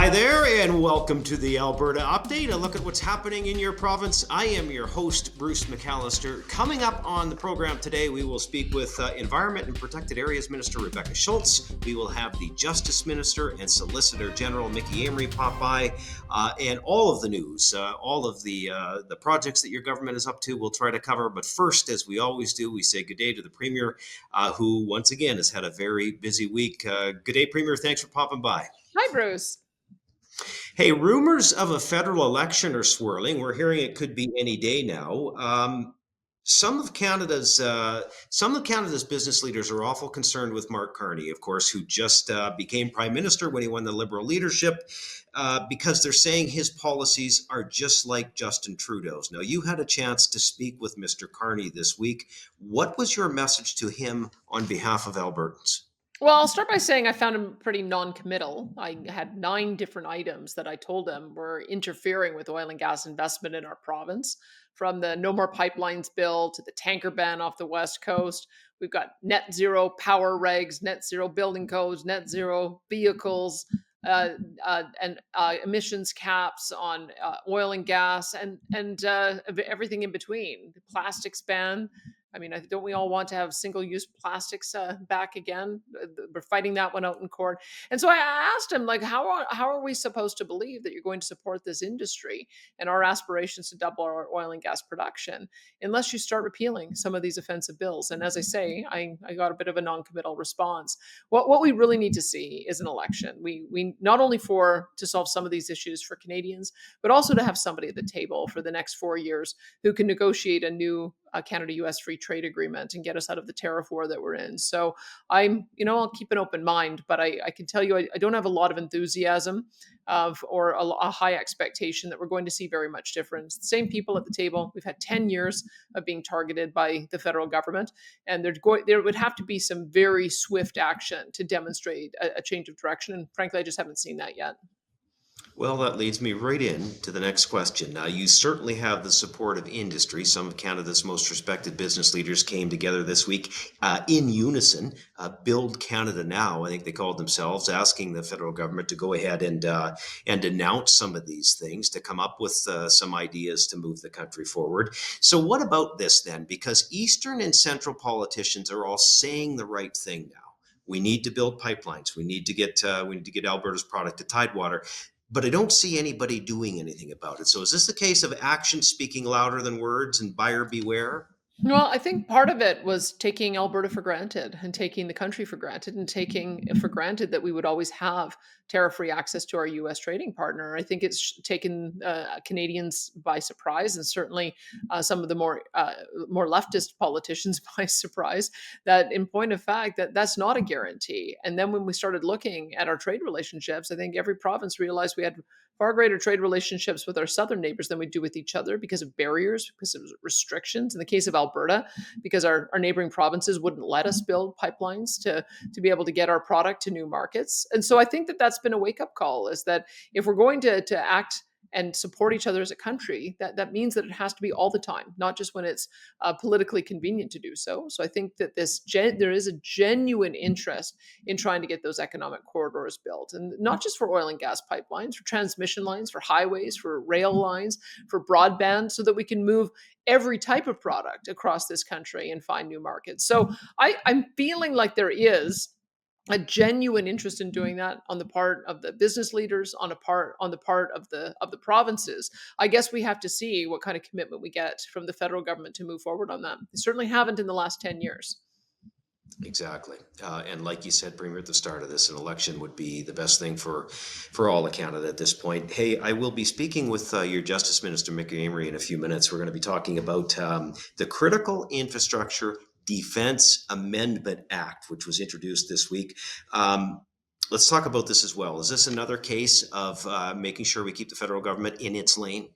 Hi there, and welcome to the Alberta Update. A look at what's happening in your province. I am your host, Bruce McAllister. Coming up on the program today, we will speak with Environment and Protected Areas Minister Rebecca Schulz. We will have the Justice Minister and Solicitor General Mickey Amery pop by, and all of the news, all of the projects that your government is up to, we'll try to cover. But first, as we always do, we say good day to the Premier, who once again has had a very busy week. Good day, Premier. Thanks for popping by. Hi, Bruce. Hey, rumors of a federal election are swirling. We're hearing it could be any day now. Some of Canada's business leaders are awful concerned with Mark Carney, of course, who just became prime minister when he won the Liberal leadership, because they're saying his policies are just like Justin Trudeau's. Now, you had a chance to speak with Mr. Carney this week. What was your message to him on behalf of Albertans? Well, I'll start by saying I found him pretty non-committal. I had 9 different items that I told him were interfering with oil and gas investment in our province, from the No More Pipelines bill to the tanker ban off the West Coast. We've got net zero power regs, net zero building codes, net zero vehicles, and emissions caps on oil and gas, and everything in between. The plastics ban. I mean, don't we all want to have single-use plastics back again? We're fighting that one out in court. And so I asked him, like, how are we supposed to believe that you're going to support this industry and our aspirations to double our oil and gas production unless you start repealing some of these offensive bills? And as I say, I got a bit of a non-committal response. What we really need to see is an election. We not only to solve some of these issues for Canadians, but also to have somebody at the table for the next 4 years who can negotiate a new Canada-U.S. free trade agreement and get us out of the tariff war that we're in. So I'll keep an open mind, but I can tell you I don't have a lot of enthusiasm or a high expectation that we're going to see very much difference. The same people at the table. We've had 10 years of being targeted by the federal government, and there would have to be some very swift action to demonstrate a change of direction. And frankly, I just haven't seen that yet. Well, that leads me right in to the next question. Now, you certainly have the support of industry. Some of Canada's most respected business leaders came together this week in unison, Build Canada Now, I think they called themselves, asking the federal government to go ahead and announce some of these things, to come up with some ideas to move the country forward. So what about this then? Because Eastern and Central politicians are all saying the right thing now. We need to build pipelines. We need to get Alberta's product to Tidewater. But I don't see anybody doing anything about it. So is this the case of action speaking louder than words and buyer beware? Well, I think part of it was taking Alberta for granted and taking the country for granted and taking for granted that we would always have tariff-free access to our U.S. trading partner. I think it's taken Canadians by surprise, and certainly some of the more leftist politicians by surprise, that in point of fact, that's not a guarantee. And then when we started looking at our trade relationships, I think every province realized we had far greater trade relationships with our southern neighbors than we do with each other because of barriers, because of restrictions. In the case of Alberta, because our neighboring provinces wouldn't let us build pipelines to be able to get our product to new markets. And so I think that's been a wake-up call, is that if we're going to act and support each other as a country, that means that it has to be all the time, not just when it's politically convenient to do so. So I think that there is a genuine interest in trying to get those economic corridors built, and not just for oil and gas pipelines, for transmission lines, for highways, for rail lines, for broadband, so that we can move every type of product across this country and find new markets. So I'm feeling like there is a genuine interest in doing that on the part of the business leaders, on the part of the provinces. I guess we have to see what kind of commitment we get from the federal government to move forward on that. They certainly haven't in the last 10 years. Exactly. And like you said, Premier, at the start of this, an election would be the best thing for all of Canada at this point. Hey, I will be speaking with your Justice Minister, Mickey Amery, in a few minutes. We're going to be talking about the Critical Infrastructure Defense Amendment Act, which was introduced this week. Let's talk about this as well. Is this another case of making sure we keep the federal government in its lane?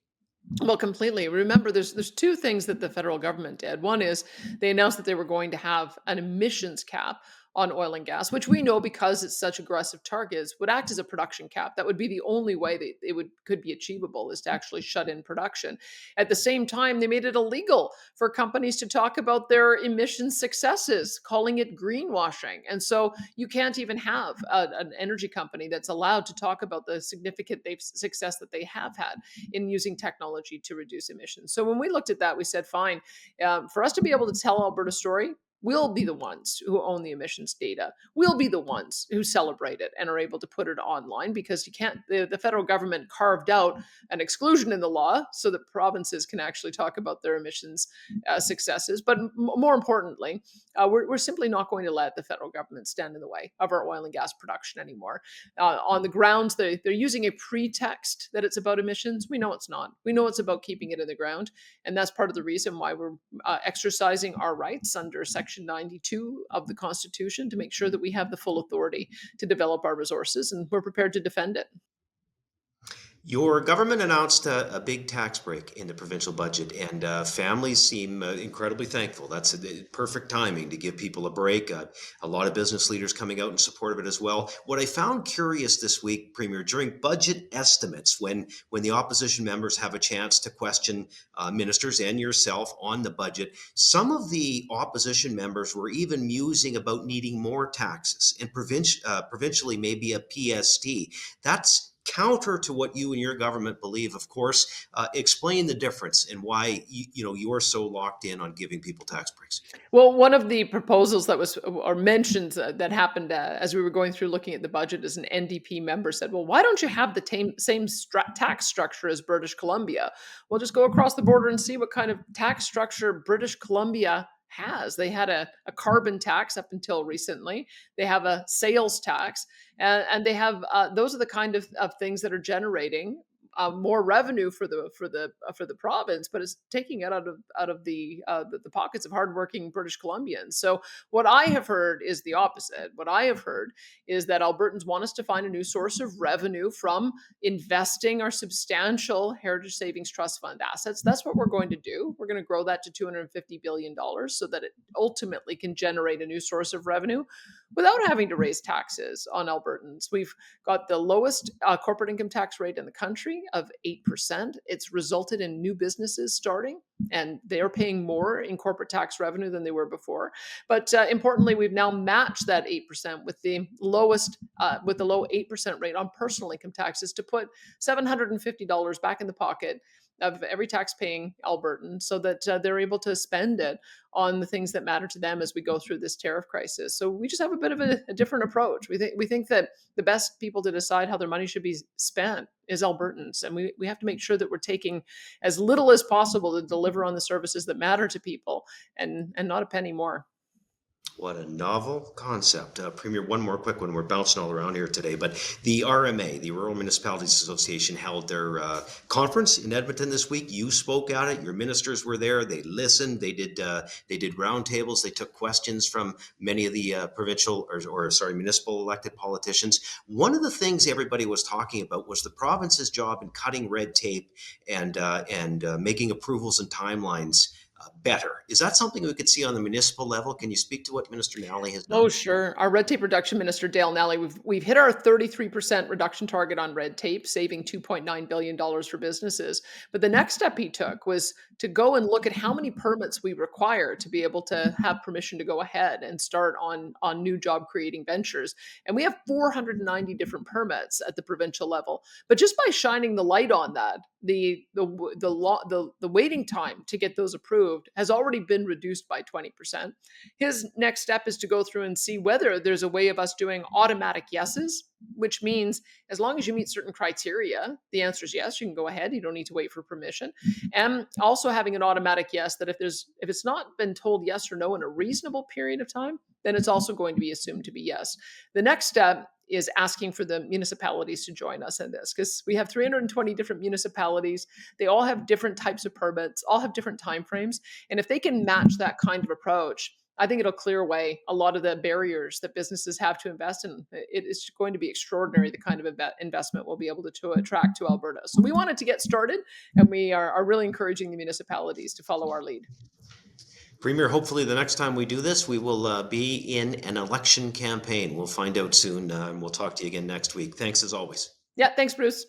Well, completely. Remember, there's 2 things that the federal government did. One is they announced that they were going to have an emissions cap on oil and gas, which we know because it's such aggressive targets would act as a production cap. That would be the only way that it would could be achievable, is to actually shut in production. At the same time, they made it illegal for companies to talk about their emission successes, calling it greenwashing. And so you can't even have an energy company that's allowed to talk about the significant success that they have had in using technology to reduce emissions. So when we looked at that, we said, fine, for us to be able to tell Alberta's story, we'll be the ones who own the emissions data. We'll be the ones who celebrate it and are able to put it online, because you can't, the federal government carved out an exclusion in the law so that provinces can actually talk about their emissions successes. But more importantly, we're simply not going to let the federal government stand in the way of our oil and gas production anymore. On the grounds, they're using a pretext that it's about emissions. We know it's not. We know it's about keeping it in the ground. And that's part of the reason why we're exercising our rights under Section 92 of the Constitution, to make sure that we have the full authority to develop our resources, and we're prepared to defend it. Your government announced a big tax break in the provincial budget, and families seem incredibly thankful. That's perfect timing to give people a break. A lot of business leaders coming out in support of it as well. What I found curious this week, Premier, during budget estimates, when the opposition members have a chance to question ministers and yourself on the budget, some of the opposition members were even musing about needing more taxes, and provincially maybe a PST. That's counter to what you and your government believe, of course. Explain the difference and why you are so locked in on giving people tax breaks. Well, one of the proposals that was, or mentions that happened as we were going through looking at the budget, is an NDP member said, well, why don't you have the same tax structure as British Columbia? Well, just go across the border and see what kind of tax structure British Columbia has. They had a carbon tax up until recently. They have a sales tax, and they have those are the kind of things that are generating more revenue for the province, but it's taking it out of the pockets of hardworking British Columbians. So what I have heard is the opposite. What I have heard is that Albertans want us to find a new source of revenue from investing our substantial Heritage Savings Trust Fund assets. That's what we're going to do. We're going to grow that to $250 billion so that it ultimately can generate a new source of revenue without having to raise taxes on Albertans. We've got the lowest corporate income tax rate in the country of 8%. It's resulted in new businesses starting, and they're paying more in corporate tax revenue than they were before. But importantly, we've now matched that 8% with the low 8% rate on personal income taxes, to put $750 back in the pocket of every tax-paying Albertan, so that they're able to spend it on the things that matter to them as we go through this tariff crisis. So we just have a bit of a different approach. We think that the best people to decide how their money should be spent is Albertans, and we have to make sure that we're taking as little as possible to deliver on the services that matter to people, and not a penny more. What a novel concept. Premier, one more quick one. We're bouncing all around here today, but the RMA, the Rural Municipalities Association, held their conference in Edmonton this week. You spoke at it. Your ministers were there. They listened. They did roundtables. They took questions from many of the provincial municipal elected politicians. One of the things everybody was talking about was the province's job in cutting red tape and making approvals and timelines better. Is that something we could see on the municipal level? Can you speak to what Minister Nally has done? Oh, sure. Our red tape reduction minister, Dale Nally, we've hit our 33% reduction target on red tape, saving $2.9 billion for businesses. But the next step he took was to go and look at how many permits we require to be able to have permission to go ahead and start on new job creating ventures. And we have 490 different permits at the provincial level. But just by shining the light on that, the waiting time to get those approved has already been reduced by 20%. His next step is to go through and see whether there's a way of us doing automatic yeses, which means as long as you meet certain criteria, the answer is yes, you can go ahead. You don't need to wait for permission. And also having an automatic yes, that if it's not been told yes or no in a reasonable period of time, then it's also going to be assumed to be yes. The next step is asking for the municipalities to join us in this, because we have 320 different municipalities. They all have different types of permits, all have different timeframes. And if they can match that kind of approach, I think it'll clear away a lot of the barriers that businesses have to invest in. It is going to be extraordinary, the kind of investment we'll be able to attract to Alberta. So we wanted to get started, and we are really encouraging the municipalities to follow our lead. Premier, hopefully the next time we do this, we will be in an election campaign. We'll find out soon, and we'll talk to you again next week. Thanks as always. Yeah, thanks, Bruce.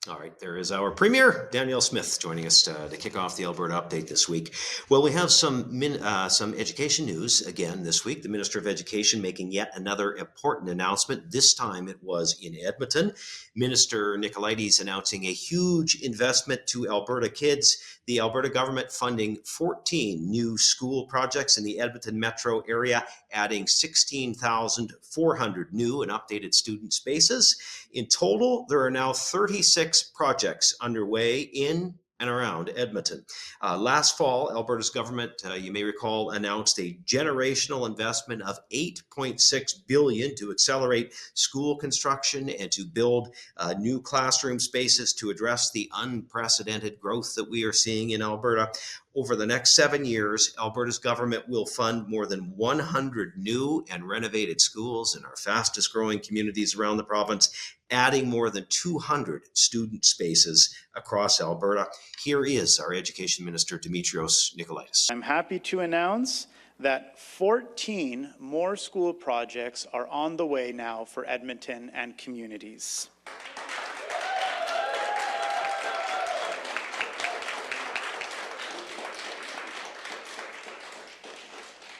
All right, there is our Premier, Danielle Smith, joining us to kick off the Alberta Update this week. Well, we have some education news again this week. The Minister of Education making yet another important announcement. This time it was in Edmonton. Minister Nicolaides announcing a huge investment to Alberta kids. The Alberta government funding 14 new school projects in the Edmonton metro area, adding 16,400 new and updated student spaces. In total, there are now 36 projects underway in and around Edmonton. Last fall, Alberta's government, you may recall, announced a generational investment of $8.6 billion to accelerate school construction and to build new classroom spaces to address the unprecedented growth that we are seeing in Alberta. Over the next 7 years, Alberta's government will fund more than 100 new and renovated schools in our fastest growing communities around the province, adding more than 200 student spaces across Alberta. Here is our Education Minister, Dimitrios Nicolaides. I'm happy to announce that 14 more school projects are on the way now for Edmonton and communities.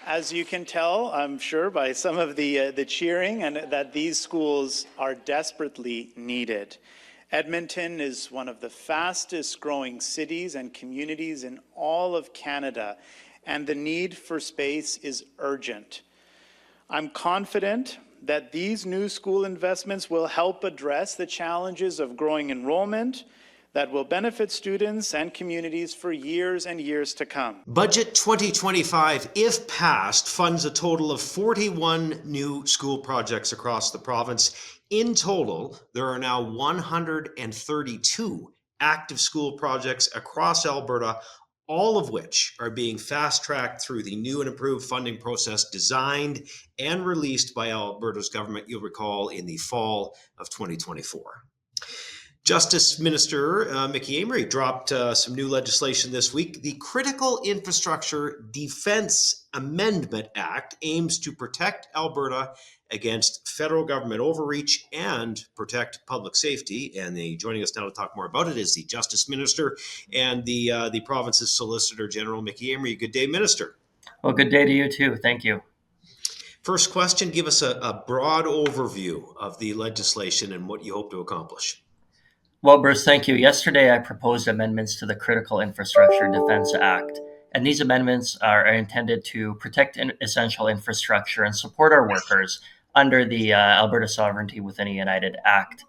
As you can tell, I'm sure, by some of the cheering, and that these schools are desperately needed. Edmonton is one of the fastest growing cities and communities in all of Canada, and the need for space is urgent. I'm confident that these new school investments will help address the challenges of growing enrollment, that will benefit students and communities for years and years to come. Budget 2025, if passed, funds a total of 41 new school projects across the province. In total, there are now 132 active school projects across Alberta, all of which are being fast-tracked through the new and improved funding process designed and released by Alberta's government, you'll recall, in the fall of 2024. Justice Minister Mickey Amery dropped some new legislation this week. The Critical Infrastructure Defence Amendment Act aims to protect Alberta against federal government overreach and protect public safety. And joining us now to talk more about it is the Justice Minister and the province's Solicitor General, Mickey Amery. Good day, Minister. Well, good day to you too. Thank you. First question, give us a broad overview of the legislation and what you hope to accomplish. Well, Bruce, thank you. Yesterday, I proposed amendments to the Critical Infrastructure Defense Act, and these amendments are intended to protect essential infrastructure and support our workers under the Alberta Sovereignty Within a United Act.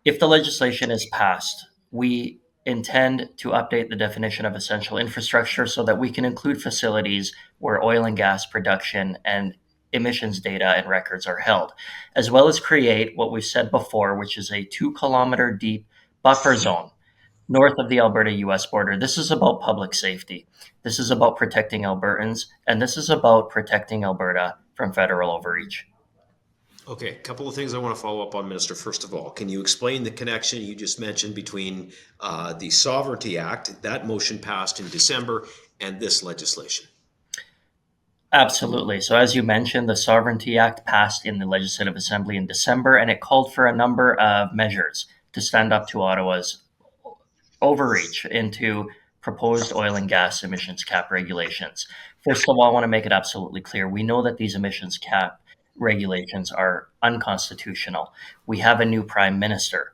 If the legislation is passed, we intend to update the definition of essential infrastructure so that we can include facilities where oil and gas production and emissions data and records are held, as well as create what we've said before, which is a 2-kilometer deep buffer zone north of the Alberta-US border. This is about public safety. This is about protecting Albertans, and this is about protecting Alberta from federal overreach. Okay, a couple of things I want to follow up on, Minister. First of all, can you explain the connection you just mentioned between the Sovereignty Act, that motion passed in December, and this legislation? Absolutely. So as you mentioned, the Sovereignty Act passed in the Legislative Assembly in December, and it called for a number of measures to stand up to Ottawa's overreach into proposed oil and gas emissions cap regulations. First of all, I want to make it absolutely clear. We know that these emissions cap regulations are unconstitutional. We have a new Prime Minister.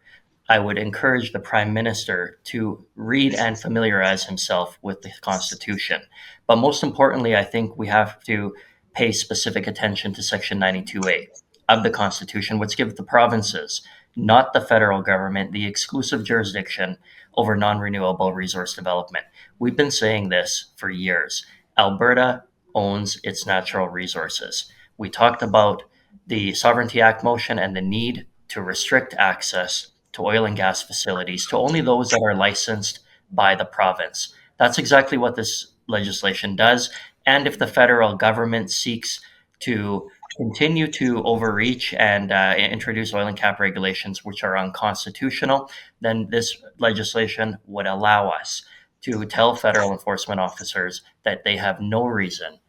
I would encourage the Prime Minister to read and familiarize himself with the Constitution. But most importantly, I think we have to pay specific attention to Section 92A of the Constitution, which gives the provinces, not the federal government, the exclusive jurisdiction over non-renewable resource development. We've been saying this for years. Alberta owns its natural resources. We talked about the Sovereignty Act motion and the need to restrict access to oil and gas facilities to only those that are licensed by the province. That's exactly what this legislation does. And if the federal government seeks to continue to overreach and introduce oil and cap regulations which are unconstitutional, then this legislation would allow us to tell federal enforcement officers that they have no reason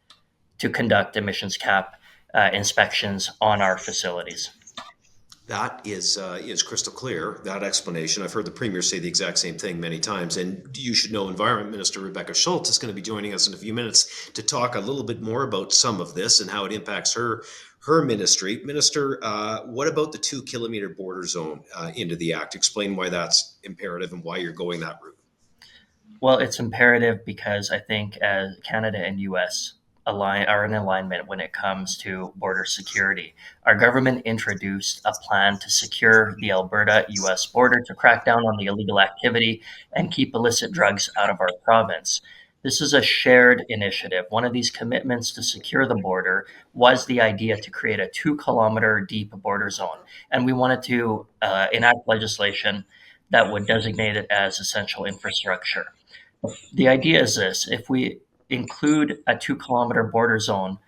to conduct emissions cap inspections on our facilities. That is crystal clear, that explanation. I've heard the Premier say the exact same thing many times. And you should know Environment Minister Rebecca Schulz is going to be joining us in a few minutes to talk a little bit more about some of this and how it impacts her ministry. Minister, what about the 2-kilometer border zone into the Act? Explain why that's imperative and why you're going that route. Well, it's imperative because I think as Canada and US are in alignment when it comes to border security. Our government introduced a plan to secure the Alberta-US border to crack down on the illegal activity and keep illicit drugs out of our province. This is a shared initiative. One of these commitments to secure the border was the idea to create a 2-kilometer deep border zone. And we wanted to enact legislation that would designate it as essential infrastructure. The idea is this: if we include a 2-kilometer border zone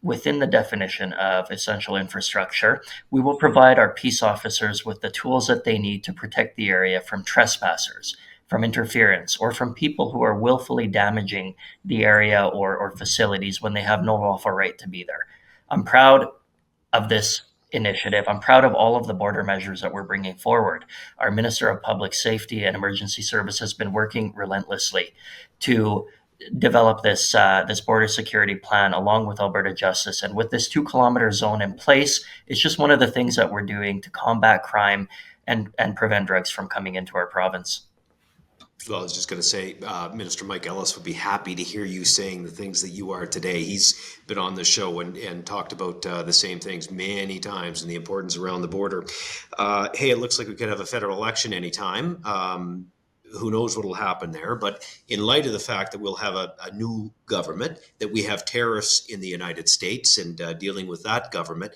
within the definition of essential infrastructure, we will provide our peace officers with the tools that they need to protect the area from trespassers, from interference, or from people who are willfully damaging the area or facilities when they have no lawful right to be there. I'm proud of this initiative. I'm proud of all of the border measures that we're bringing forward. Our Minister of Public Safety and Emergency Service has been working relentlessly to develop this border security plan along with Alberta Justice. And with this 2-kilometer zone in place, it's just one of the things that we're doing to combat crime and prevent drugs from coming into our province. Well, I was just going to say, Minister Mike Ellis would be happy to hear you saying the things that you are today. He's been on the show and talked about the same things many times and the importance around the border. Hey, it looks like we could have a federal election anytime. Who knows what will happen there? But in light of the fact that we'll have a new government, that we have tariffs in the United States and dealing with that government,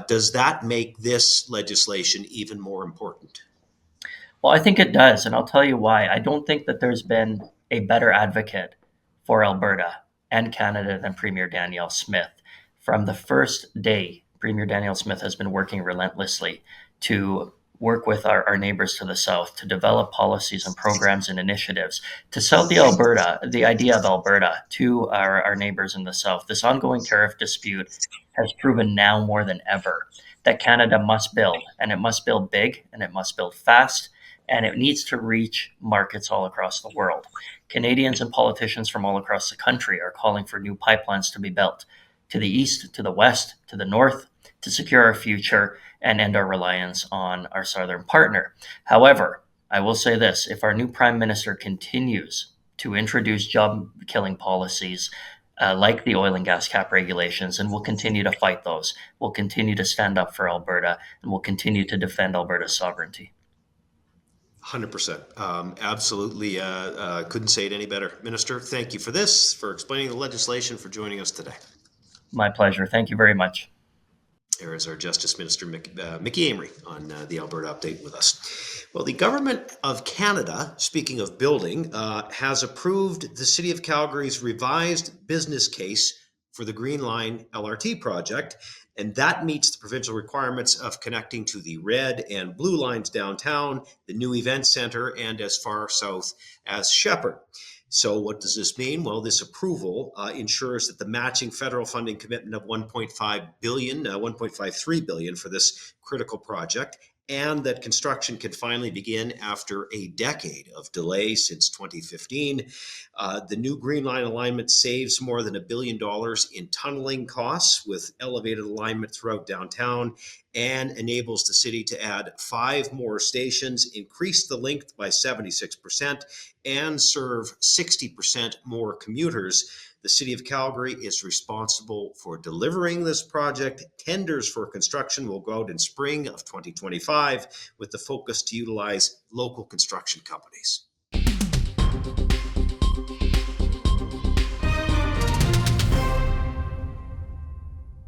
does that make this legislation even more important? Well, I think it does, and I'll tell you why. I don't think that there's been a better advocate for Alberta and Canada than Premier Danielle Smith. From the first day, Premier Danielle Smith has been working relentlessly to work with our neighbors to the south to develop policies and programs and initiatives to sell the idea of Alberta to our neighbors in the south. This ongoing tariff dispute has proven now more than ever that Canada must build, and it must build big, and it must build fast, and it needs to reach markets all across the world. Canadians and politicians from all across the country are calling for new pipelines to be built to the east, to the west, to the north, to secure our future and end our reliance on our southern partner. However, I will say this: if our new Prime Minister continues to introduce job-killing policies like the oil and gas cap regulations, and we'll continue to fight those, we'll continue to stand up for Alberta, and we'll continue to defend Alberta's sovereignty. 100%. Absolutely. Couldn't say it any better. Minister, thank you for this, for explaining the legislation, for joining us today. My pleasure. Thank you very much. There is our Justice Minister, Mickey Amery, on the Alberta Update with us. Well, the Government of Canada, speaking of building, has approved the City of Calgary's revised business case for the Green Line LRT project, and that meets the provincial requirements of connecting to the red and blue lines downtown, the new event center, and as far south as Shepherd. So what does this mean? Well, this approval ensures that the matching federal funding commitment of $1.53 billion for this critical project, and that construction can finally begin after a decade of delay since 2015. The new Green Line alignment saves more than $1 billion in tunneling costs with elevated alignment throughout downtown, and enables the city to add 5 more stations, increase the length by 76%, and serve 60% more commuters. The City of Calgary is responsible for delivering this project. Tenders for construction will go out in spring of 2025 with the focus to utilize local construction companies.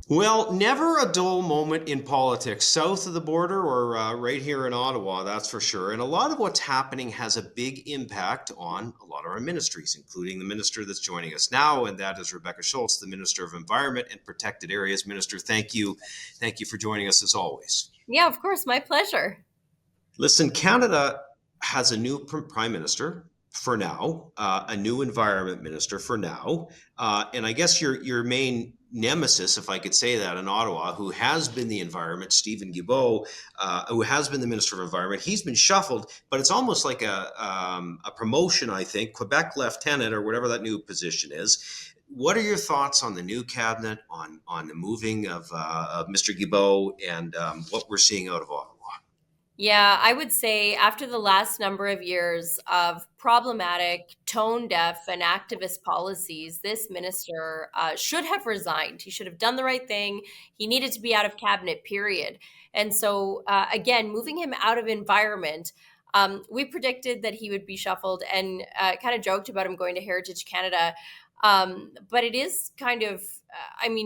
Well, never a dull moment in politics, south of the border or right here in Ottawa, that's for sure. And a lot of what's happening has a big impact on a lot of our ministries, including the minister that's joining us now, and that is Rebecca Schulz, the Minister of Environment and Protected Areas. Minister, thank you. Thank you for joining us as always. Yeah, of course. My pleasure. Listen, Canada has a new Prime Minister, for now, a new environment minister for now, and I guess your main nemesis, if I could say that, in Ottawa, who has been the environment, Stephen Guilbeault, who has been the Minister of Environment. He's been shuffled, but it's almost like a promotion, I think, Quebec lieutenant or whatever that new position is. What are your thoughts on the new cabinet, on the moving of Mr. Guilbeault, and what we're seeing out of Ottawa? Yeah, I would say after the last number of years of problematic, tone deaf, and activist policies, this minister should have resigned. He should have done the right thing. He needed to be out of cabinet, period. And so, again, moving him out of environment, we predicted that he would be shuffled and kind of joked about him going to Heritage Canada. But it is kind of,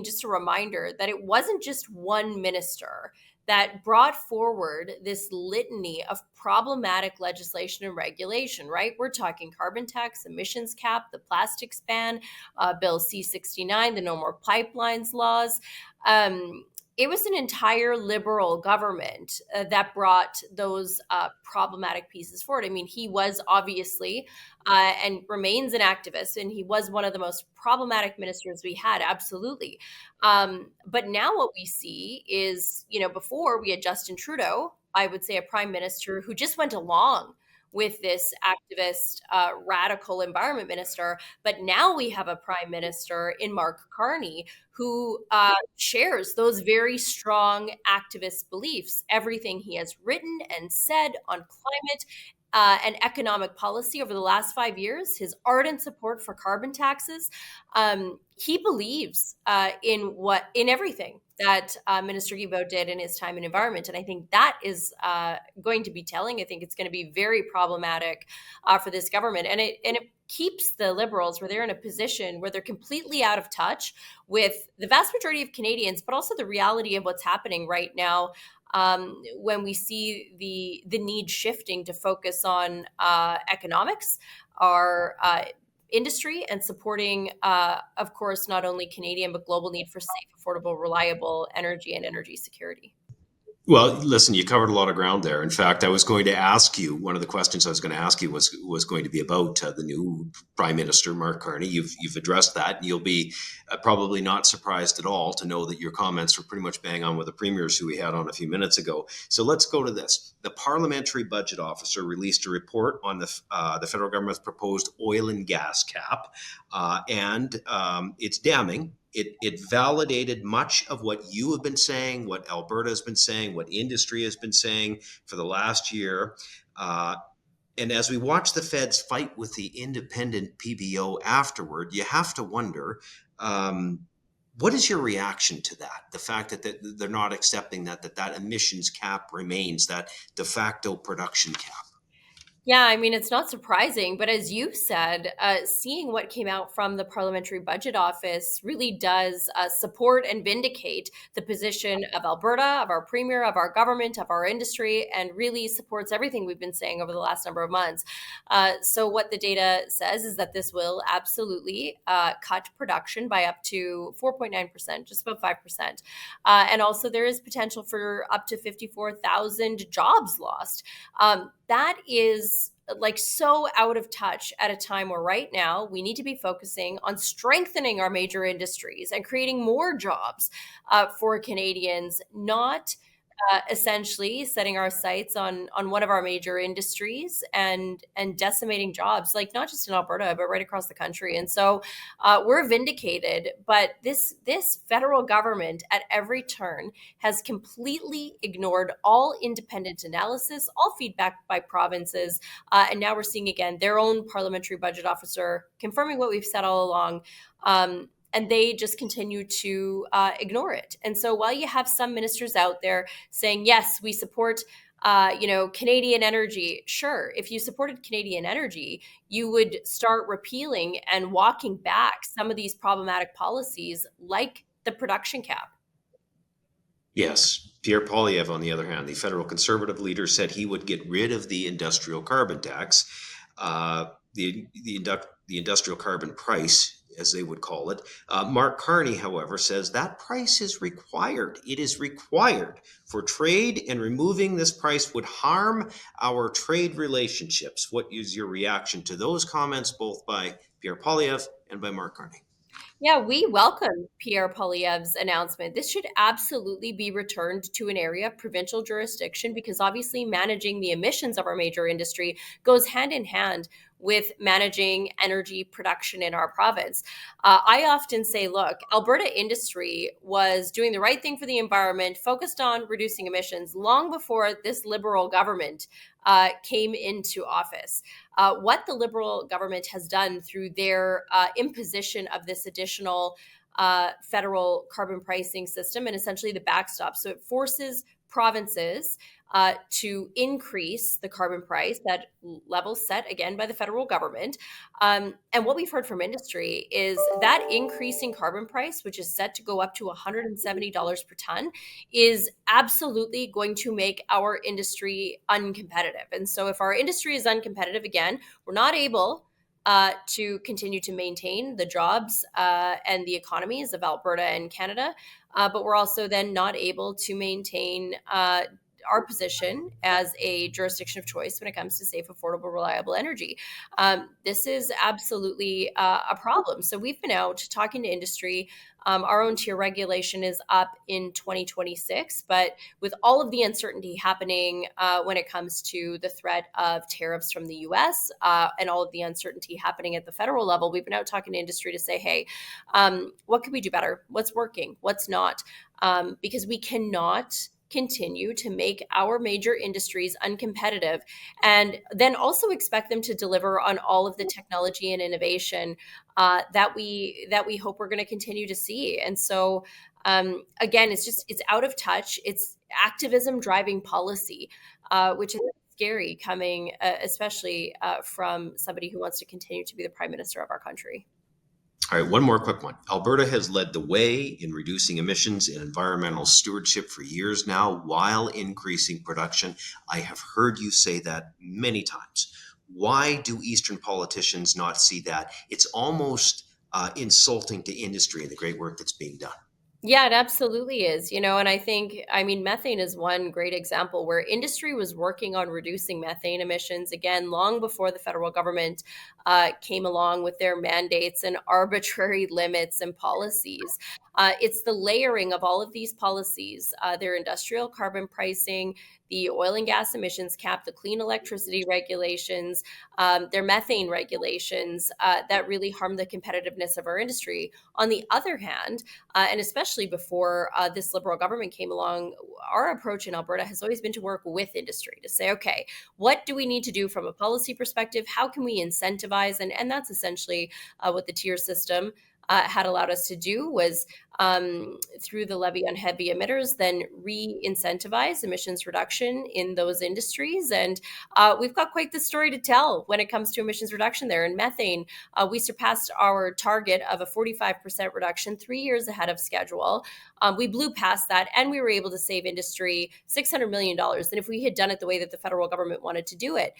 just a reminder that it wasn't just one minister that brought forward this litany of problematic legislation and regulation, right? We're talking carbon tax, emissions cap, the plastics ban, Bill C-69, the No More Pipelines laws. It was an entire Liberal government that brought those problematic pieces forward. I mean, he was obviously and remains an activist, and he was one of the most problematic ministers we had, absolutely. But now what we see is, before we had Justin Trudeau, I would say a prime minister who just went along with this activist, radical environment minister. But now we have a prime minister in Mark Carney who shares those very strong activist beliefs. Everything he has written and said on climate and economic policy over the last 5 years, his ardent support for carbon taxes. He believes in everything that Minister Guilbeault did in his time in environment. And I think that is going to be telling. I think it's going to be very problematic for this government. And it keeps the Liberals where they're in a position where they're completely out of touch with the vast majority of Canadians, but also the reality of what's happening right now. When we see the need shifting to focus on economics, our industry, and supporting, of course, not only Canadian but global need for safe, affordable, reliable energy and energy security. Well, listen, you covered a lot of ground there. In fact, I was going to ask you, one of the questions I was going to ask you was going to be about the new Prime Minister, Mark Carney. You've addressed that, and you'll be probably not surprised at all to know that your comments were pretty much bang on with the premiers who we had on a few minutes ago. So let's go to this. The Parliamentary Budget Officer released a report on the federal government's proposed oil and gas cap, and it's damning. It validated much of what you have been saying, what Alberta has been saying, what industry has been saying for the last year. And as we watch the feds fight with the independent PBO afterward, you have to wonder, what is your reaction to that? The fact that they're not accepting that emissions cap remains, that de facto production cap. Yeah, it's not surprising, but as you said, seeing what came out from the Parliamentary Budget Office really does support and vindicate the position of Alberta, of our Premier, of our government, of our industry, and really supports everything we've been saying over the last number of months. So what the data says is that this will absolutely cut production by up to 4.9%, just about 5%. And also there is potential for up to 54,000 jobs lost. That is so out of touch at a time where right now we need to be focusing on strengthening our major industries and creating more jobs for Canadians, not essentially setting our sights on one of our major industries and decimating jobs, not just in Alberta, but right across the country. And so we're vindicated, but this federal government at every turn has completely ignored all independent analysis, all feedback by provinces. And now we're seeing again their own Parliamentary Budget Officer confirming what we've said all along. And they just continue to ignore it. And so while you have some ministers out there saying, yes, we support, Canadian energy. Sure, if you supported Canadian energy, you would start repealing and walking back some of these problematic policies like the production cap. Yes. Pierre Poilievre, on the other hand, the federal Conservative leader, said he would get rid of the industrial carbon tax. The industrial carbon price as they would call it. Mark Carney, however, says that price is required. It is required for trade, and removing this price would harm our trade relationships. What is your reaction to those comments, both by Pierre Poilievre and by Mark Carney? Yeah, we welcome Pierre Poilievre's announcement. This should absolutely be returned to an area of provincial jurisdiction, because obviously managing the emissions of our major industry goes hand in hand with managing energy production in our province. I often say, look, Alberta industry was doing the right thing for the environment, focused on reducing emissions long before this Liberal government came into office. What the Liberal government has done through their imposition of this additional federal carbon pricing system, and essentially the backstop. So it forces provinces to increase the carbon price, that level set again by the federal government. And what we've heard from industry is that increasing carbon price, which is set to go up to $170 per ton, is absolutely going to make our industry uncompetitive. And so if our industry is uncompetitive, again, we're not able to continue to maintain the jobs and the economies of Alberta and Canada, but we're also then not able to maintain our position as a jurisdiction of choice when it comes to safe, affordable, reliable energy. This is absolutely a problem. So we've been out talking to industry. Our own tier regulation is up in 2026, but with all of the uncertainty happening when it comes to the threat of tariffs from the US and all of the uncertainty happening at the federal level, we've been out talking to industry to say, hey, what could we do better? What's working? What's not? Because we cannot continue to make our major industries uncompetitive and then also expect them to deliver on all of the technology and innovation that we hope we're going to continue to see. And so again, it's out of touch. It's activism driving policy, which is scary coming especially from somebody who wants to continue to be the prime minister of our country. All right, one more quick one. Alberta has led the way in reducing emissions and environmental stewardship for years now while increasing production. I have heard you say that many times. Why do Eastern politicians not see that? It's almost insulting to industry and the great work that's being done. Yeah, it absolutely is. And I mean, methane is one great example where industry was working on reducing methane emissions, again, long before the federal government came along with their mandates and arbitrary limits and policies. It's the layering of all of these policies, their industrial carbon pricing, the oil and gas emissions cap, the clean electricity regulations, their methane regulations that really harm the competitiveness of our industry. On the other hand, and especially before this Liberal government came along, our approach in Alberta has always been to work with industry to say, okay, what do we need to do from a policy perspective? How can we incentivize? And that's essentially what the tier system had allowed us to do, was through the levy on heavy emitters, then re-incentivize emissions reduction in those industries. And we've got quite the story to tell when it comes to emissions reduction there. In methane, we surpassed our target of a 45% reduction 3 years ahead of schedule. We blew past that, and we were able to save industry $600 million. And if we had done it the way that the federal government wanted to do it,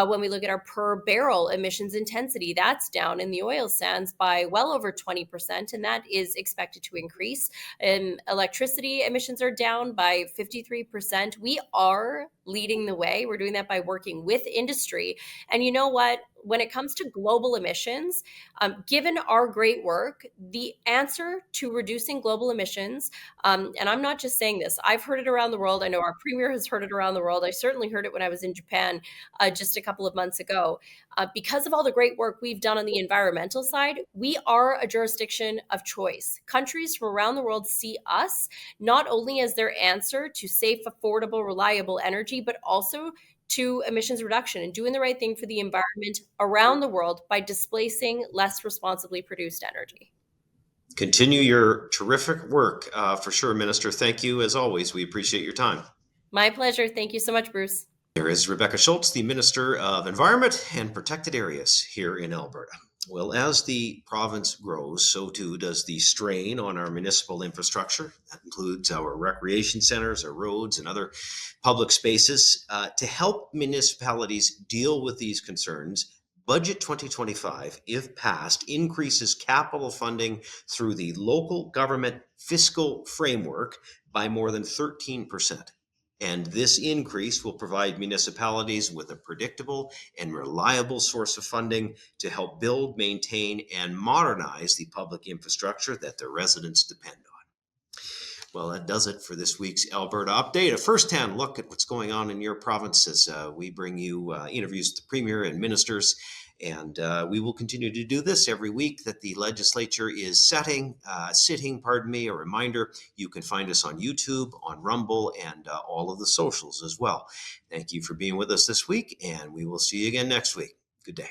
when we look at our per barrel emissions intensity, that's down in the oil sands by well over 20%, and that is expected to increase. Electricity emissions are down by 53%. We are leading the way. We're doing that by working with industry. And you know what? When it comes to global emissions, given our great work, the answer to reducing global emissions, and I'm not just saying this, I've heard it around the world. I know our premier has heard it around the world. I certainly heard it when I was in Japan just a couple of months ago. Because of all the great work we've done on the environmental side, we are a jurisdiction of choice. Countries from around the world see us not only as their answer to safe, affordable, reliable energy, but also to emissions reduction and doing the right thing for the environment around the world by displacing less responsibly produced energy. Continue your terrific work for sure, Minister. Thank you as always. We appreciate your time. My pleasure. Thank you so much, Bruce. There is Rebecca Schulz, the Minister of Environment and Protected Areas here in Alberta. Well, as the province grows, so too does the strain on our municipal infrastructure. That includes our recreation centers, our roads, and other public spaces. To help municipalities deal with these concerns, Budget 2025, if passed, increases capital funding through the local government fiscal framework by more than 13%. And this increase will provide municipalities with a predictable and reliable source of funding to help build, maintain, and modernize the public infrastructure that their residents depend on. Well, that does it for this week's Alberta Update, a first-hand look at what's going on in your province as we bring you interviews with the Premier and ministers. And we will continue to do this every week that the legislature is sitting. A reminder, you can find us on YouTube, on Rumble, and all of the socials as well. Thank you for being with us this week, and we will see you again next week. Good day.